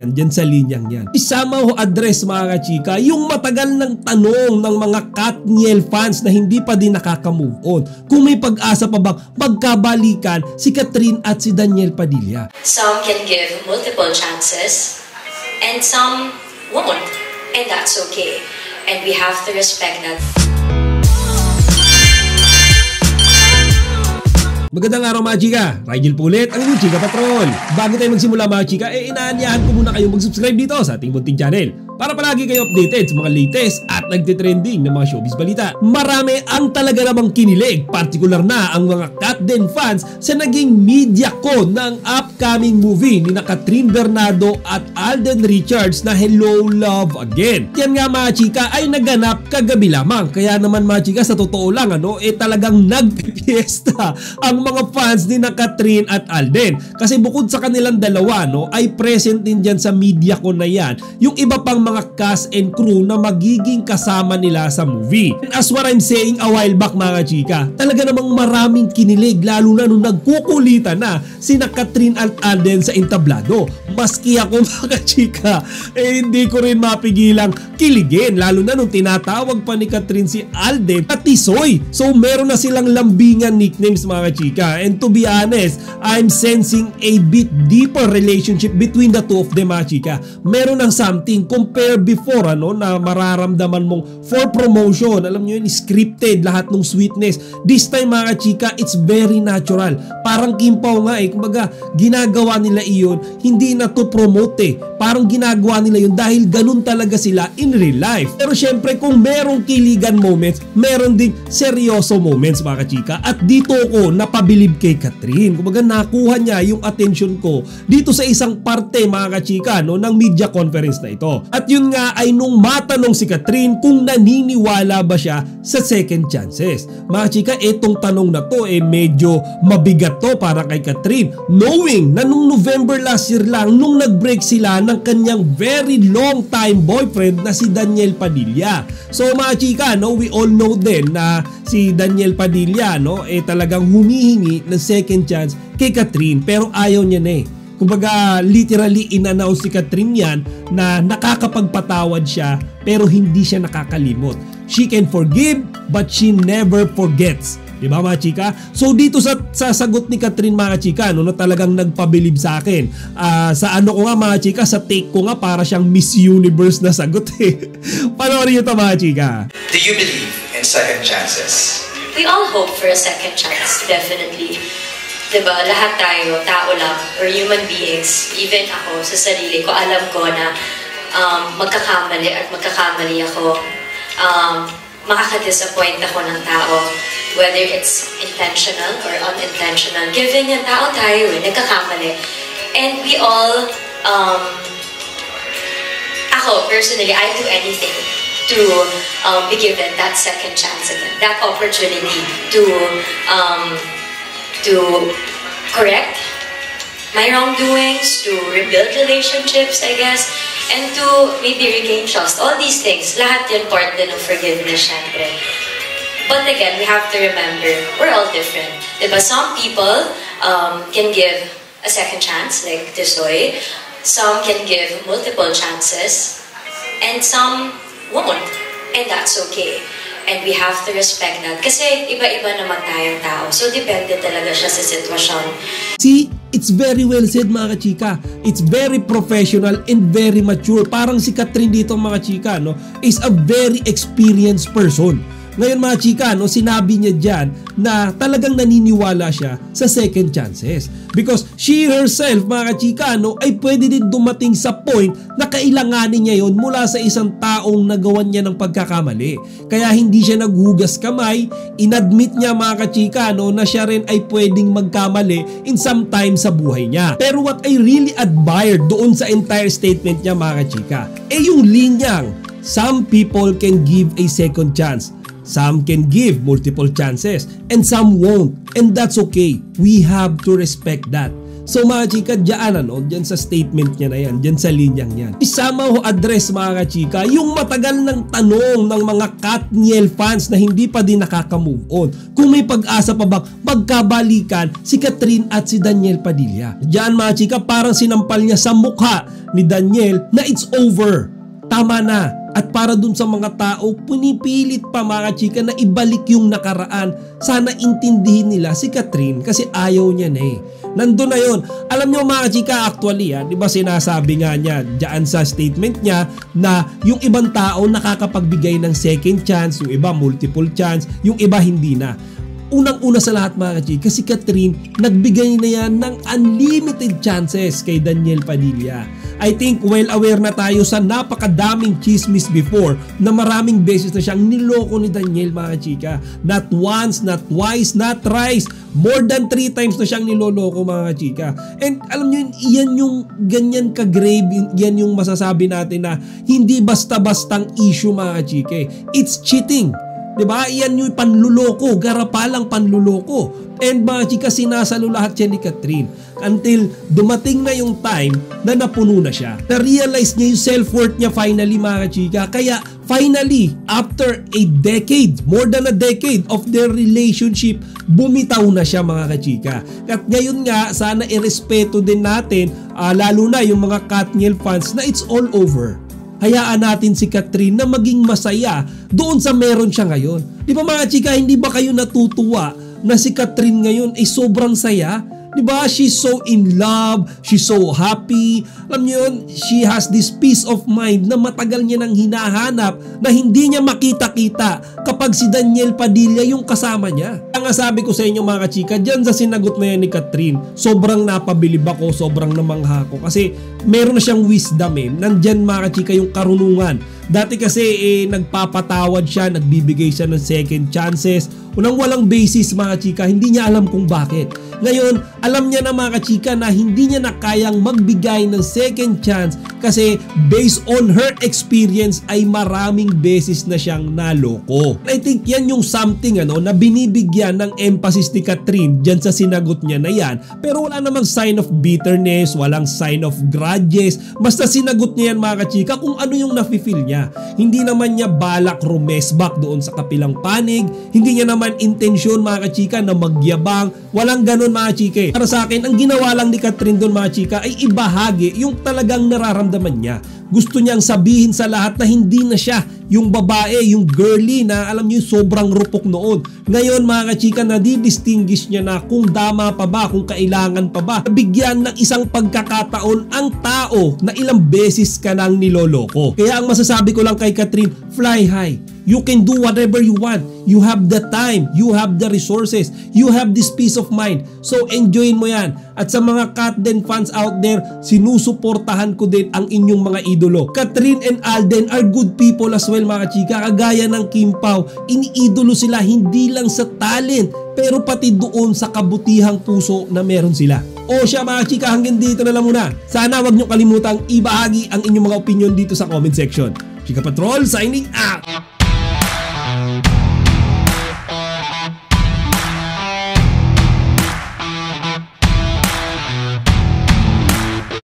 andyan sa linyang yan. Isama ho address mga kachika yung matagal ng tanong ng mga Katniel fans na hindi pa din nakaka-move on. Kung may pag-asa pa bang magkabalikan si Kathryn at si Daniel Padilla. Some can give multiple chances and some won't. And that's okay. And we have to respect that. Magandang araw mga chika, Rigel po ulit ang inyong Chika Patrol. Bago tayo magsimula mga chika, inaanyahan ko muna kayong mag-subscribe dito sa ating munting channel para palagi kayo updated sa mga latest at nagtitrending na mga showbiz balita. Marami ang talaga namang kinilig, partikular na ang mga Katden fans sa naging media ko ng upcoming movie ni Kathryn Bernardo at Alden Richards na Hello Love Again. Yan nga mga chika ay naganap kagabi lamang, kaya naman mga chika sa totoo lang talagang nagpiesta ang mga fans ni Kathryn at Alden. Kasi bukod sa kanilang dalawa ay present din dyan sa media ko na yan yung iba pang mga cast and crew na magiging kasama nila sa movie. And as what I'm saying a while back mga chika, talaga namang maraming kinilig lalo na nung nagkukulitan na sina Kathryn at Alden sa entablado. Maski ako mga chika, hindi ko rin mapigilang kiligin lalo na nung tinatawag pa ni Kathryn si Alden at Tisoy. So meron na silang lambingan nicknames mga chika, and to be honest, I'm sensing a bit deeper relationship between the two of them mga chika. Meron ng something compare before na mararamdaman mong for promotion, alam nyo yun, scripted lahat ng sweetness. This time mga chika, it's very natural. Parang Kimpaw nga kumbaga ginagawa nila iyon hindi na to promote parang ginagawa nila yun dahil ganun talaga sila in real life. Pero syempre kung merong kiligan moments, meron ding seryoso moments mga chika, at dito ko napabilib kay Kathryn. Kumbaga nakuha niya yung attention ko dito sa isang parte mga chika ng media conference na ito. At yun nga ay nung matanong si Kathryn kung naniniwala ba siya sa second chances. Mga chika, etong tanong na to medyo mabigat to para kay Kathryn, knowing na nung November last year lang nung nag-break sila ng kanyang very long time boyfriend na si Daniel Padilla. So mga chika, we all know din na si Daniel Padilla talagang humihingi ng second chance kay Kathryn, pero ayaw niya na Kumbaga literally in-announce si Kathryn yan na nakakapagpatawad siya pero hindi siya nakakalimot. She can forgive but she never forgets. Diba mga chika? So dito sa sagot ni Kathryn mga chika na talagang nagpabilib sa akin. Sa ko nga mga chika, sa take ko nga para siyang Miss Universe na sagot Panoorin nyo ito mga chika. Do you believe in second chances? We all hope for a second chance, definitely. Diba, lahat tayo, tao lang, or human beings, even ako, sa sarili ko, alam ko na magkakamali at magkakamali ako. Makaka-disappoint ako ng tao, whether it's intentional or unintentional. Given yung tao tayo, nagkakamali. And we all, ako, personally, I do anything to be given that second chance again, that opportunity to correct my wrongdoings, to rebuild relationships, I guess, and to maybe regain trust. All these things, lahat yun part din ng forgiveness, syempre. But again, we have to remember, we're all different. Diba? Some people can give a second chance, like Tisoy. Some can give multiple chances, and some won't. And that's okay. And we have to respect that. Kasi iba-iba naman tayong tao. So, depende talaga siya sa sitwasyon. See, it's very well said mga chika. It's very professional and very mature. Parang si Kathryn dito mga chika is a very experienced person. Ngayon mga chika, sinabi niya dyan na talagang naniniwala siya sa second chances. Because she herself mga chika, ay pwede din dumating sa point na kailanganin niya yon mula sa isang taong nagawan niya ng pagkakamali. Kaya hindi siya naghugas kamay, inadmit niya mga chika na siya rin ay pwedeng magkamali in some time sa buhay niya. Pero what I really admire doon sa entire statement niya mga chika, yung linyang, some people can give a second chance. Some can give multiple chances and some won't, and that's okay. We have to respect that. So mga chika, dyan sa statement niya na yan, dyan sa linyang yan, isama ho address mga chika yung matagal ng tanong ng mga Katniel fans na hindi pa din nakaka-move on. Kung may pag-asa pa bang magkabalikan si Catherine at si Daniel Padilla. Diyan mga chika, parang sinampal niya sa mukha ni Daniel na it's over. Tama na. At para dun sa mga tao, pinipilit pa mga chika na ibalik yung nakaraan. Sana intindihin nila si Catherine kasi ayaw niya na eh. Nandun na yun. Alam nyo mga chika, actually di ba sinasabi nga niya dyan sa statement niya na yung ibang tao nakakapagbigay ng second chance, yung iba multiple chance, yung iba hindi na. Unang-una sa lahat mga chika, si Catherine nagbigay na yan ng unlimited chances kay Daniel Padilla. I think well aware na tayo sa napakadaming chismis before na maraming beses na siyang niloko ni Daniel mga chika. Not once, not twice, not thrice. More than 3 times na siyang niloloko mga chika. And alam nyo, yan yung ganyan ka-grave, yan yung masasabi natin na hindi basta-bastang issue mga chika. It's cheating. Diba? Yan yung panluloko, garapalang panluloko. And mga chika, sinasalo lahat siya ni Catherine. Until dumating na yung time na napuno na siya. Na-realize niya yung self-worth niya finally mga chika. Kaya finally, after a decade, more than a decade of their relationship, bumitaw na siya mga kachika. At ngayon nga, sana irespeto din natin, lalo na yung mga Katniel fans na it's all over. Hayaan natin si Catherine na maging masaya doon sa meron siya ngayon. Di ba mga chika, hindi ba kayo natutuwa na si Catherine ngayon ay sobrang saya? Di ba? She's so in love, she's so happy. Alam niyo yun, she has this peace of mind na matagal niya nang hinahanap na hindi niya makita-kita kapag si Daniel Padilla yung kasama niya. Ang sabi ko sa inyo mga kachika, dyan sa sinagot na yan ni Catherine, sobrang napabilib ako, sobrang namangha ko kasi meron na siyang wisdom Nandyan mga kachika yung karunungan. Dati kasi nagpapatawad siya, nagbibigay siya ng second chances. Walang basis mga chika, hindi niya alam kung bakit. Ngayon, alam niya na mga kachika na hindi niya na kayang magbigay ng second chance kasi based on her experience ay maraming beses na siyang naloko. I think yan yung something na binibigyan ng emphasis ni Catherine dyan sa sinagot niya na yan. Pero wala namang sign of bitterness, walang sign of grudges. Basta sinagot niya yan mga kachika kung ano yung nafe-feel niya. Hindi naman niya balak rumesbak doon sa kapilang panig. Hindi niya naman intensyon mga kachika na magyabang. Walang ganun mga chika. Para sa akin, ang ginawa lang ni Catherine doon mga chika ay ibahagi yung talagang nararamdaman niya. Gusto niyang sabihin sa lahat na hindi na siya yung babae, yung girly na alam niyo sobrang rupok noon. Ngayon mga kachika, nadidistinguish niya na kung dama pa ba, kung kailangan pa ba. Bigyan ng isang pagkakataon ang tao na ilang beses ka nang niloloko. Kaya ang masasabi ko lang kay Catherine, fly high. You can do whatever you want. You have the time, you have the resources, you have this peace of mind. So enjoyin mo yan. At sa mga Katden fans out there, sinusuportahan ko din ang inyong mga idolo. Catherine and Alden are good people as well mga chika. Kagaya ng Kim Pao, iniidolo sila hindi lang sa talent, pero pati doon sa kabutihang puso na meron sila. O siya mga chika, hanggang dito na lang muna. Sana wag nyo kalimutang ibahagi ang inyong mga opinion dito sa comment section. Chika Patrol signing out!